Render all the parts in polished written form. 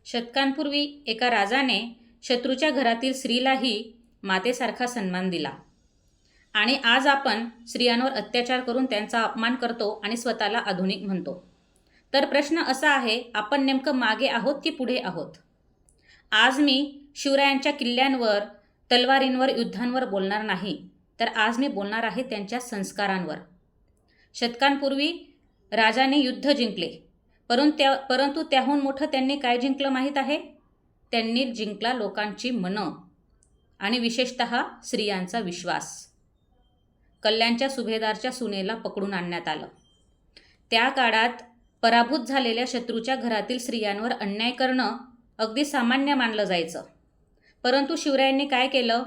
शतकांपूर्वी एका राजाने शत्रूच्या घरातील स्त्रीलाही मातेसारखा सन्मान दिला. आणि आज आपण स्त्रियांवर अत्याचार करून त्यांचा अपमान करतो आणि स्वतःला आधुनिक म्हणतो. तर प्रश्न असा आहे, आपण नेमकं मागे आहोत की पुढे आहोत? आज मी शिवरायांच्या किल्ल्यांवर, तलवारींवर, युद्धांवर बोलणार नाही, तर आज मी बोलणार आहे त्यांच्या संस्कारांवर. शतकांपूर्वी राजाने युद्ध जिंकले, परंतु त्याहून मोठं त्यांनी काय जिंकलं माहीत आहे? त्यांनी जिंकला लोकांची मनं आणि विशेषतः स्त्रियांचा विश्वास. कल्याणच्या सुभेदारच्या सुनेला पकडून आणण्यात आलं. त्या काळात पराभूत झालेल्या शत्रूच्या घरातील स्त्रियांवर अन्याय करणं अगदी सामान्य मानलं जायचं. परंतु शिवरायांनी काय केलं?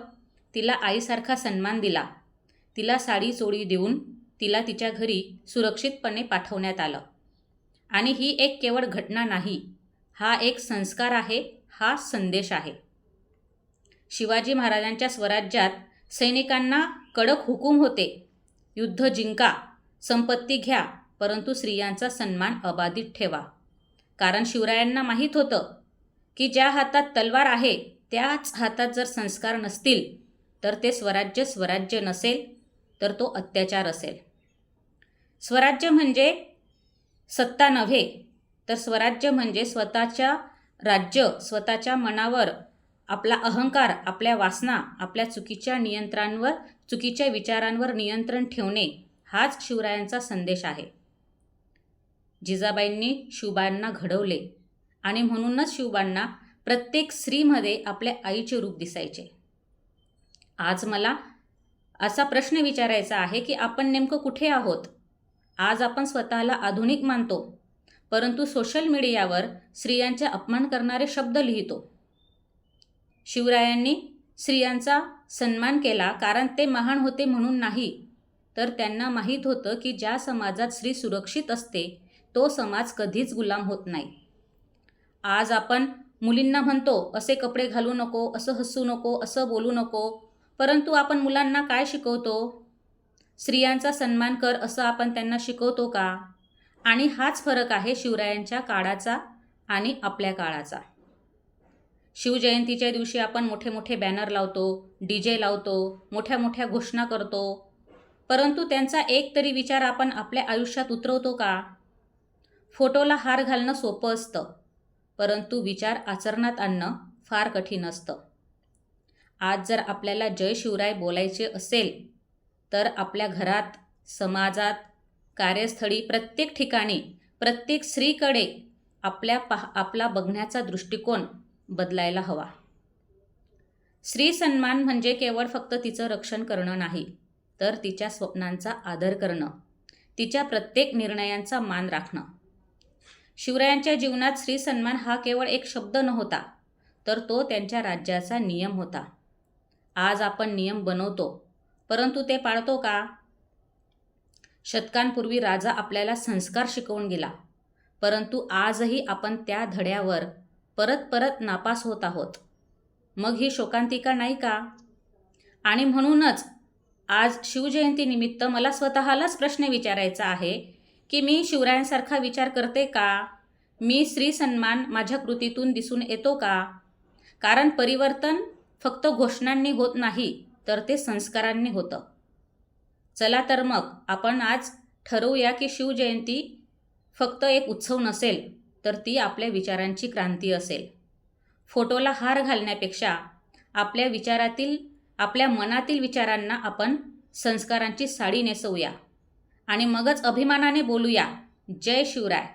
तिला आईसारखा सन्मान दिला. तिला साडी चोळी देऊन तिला तिच्या घरी सुरक्षितपणे पाठवण्यात आलं. आणि ही एक केवळ घटना नाही, हा एक संस्कार आहे, हा संदेश आहे. शिवाजी महाराजांच्या स्वराज्यात सैनिकांना कडक हुकूम होते, युद्ध जिंका, संपत्ती घ्या, परंतु स्त्रियांचा सन्मान अबाधित ठेवा. कारण शिवरायांना माहीत होतं की ज्या हातात तलवार आहे त्याच हातात जर संस्कार नसतील तर ते स्वराज्य नसेल, तर तो अत्याचार असेल. स्वराज्य म्हणजे सत्ता नव्हे, तर स्वराज्य म्हणजे स्वतःच्या राज्य, स्वतःच्या मनावर आपला अहंकार, आपल्या वासना, आपल्या चुकीच्या विचारांवर नियंत्रण ठेवणे, हाच शिवरायांचा संदेश आहे. जिजाबाईंनी शिवबांना घडवले आणि म्हणूनच शिवबांना प्रत्येक स्त्रीमध्ये आपल्या आईचे रूप दिसायचे. आज मला असा प्रश्न विचारायचा आहे की आपण नेमकं कुठे आहोत? आज आपण स्वतःला आधुनिक मानतो, परंतु सोशल मीडियावर स्त्रियांचा अपमान करणारे शब्द लिहितो. शिवरायांनी स्त्रियांचा सन्मान केला कारण ते महान होते म्हणून नाही, तर त्यांना माहीत होतं की ज्या समाजात स्त्री सुरक्षित असते तो समाज कधीच गुलाम होत नाही. आज आपण मुलींना म्हणतो, असे कपडे घालू नको, असं हसू नको, असं बोलू नको, परंतु आपण मुलांना काय शिकवतो? स्त्रियांचा सन्मान कर असं आपण त्यांना शिकवतो का? आणि हाच फरक आहे शिवरायांच्या काळाचा आणि आपल्या काळाचा. शिवजयंतीच्या दिवशी आपण मोठे मोठे बॅनर लावतो, DJ लावतो, मोठ्या मोठ्या घोषणा करतो, परंतु त्यांचा एक तरी विचार आपण आपल्या आयुष्यात उतरवतो का? फोटोला हार घालणं सोपं असतं, परंतु विचार आचरणात आणणं फार कठीण असतं. आज जर आपल्याला जय शिवराय बोलायचे असेल तर आपल्या घरात, समाजात, कार्यस्थळी, प्रत्येक ठिकाणी, प्रत्येक स्त्रीकडे आपला बघण्याचा दृष्टिकोन बदलायला हवा. स्त्री सन्मान म्हणजे केवळ फक्त तिचं रक्षण करणं नाही, तर तिच्या स्वप्नांचा आदर करणं, तिच्या प्रत्येक निर्णयांचा मान राखणं. शिवरायांच्या जीवनात स्त्री सन्मान हा केवळ एक शब्द नव्हता, तर तो त्यांच्या राज्याचा नियम होता. आज आपण नियम बनवतो, परंतु ते पाळतो का? शतकांपूर्वी राजा आपल्याला संस्कार शिकवून गेला, परंतु आजही आपण त्या धड्यावर परत नापास होत आहोत. मग ही शोकांतिका नाही का? आणि म्हणूनच आज शिवजयंतीनिमित्त मला स्वतःलाच प्रश्न विचारायचा आहे की मी शिवरायांसारखा विचार करते का? मी स्त्री सन्मान माझ्या कृतीतून दिसून येतो का? कारण परिवर्तन फक्त घोषणांनी होत नाही, तर ते संस्कारांनी होतं. चला तर मग आपण आज ठरवूया की शिवजयंती फक्त एक उत्सव नसेल, तर ती आपल्या विचारांची क्रांती असेल. फोटोला हार घालण्यापेक्षा आपल्या मनातील विचारांना आपण संस्कारांची साडी नेसवूया आणि मगच अभिमानाने बोलूया, जय शिवराय.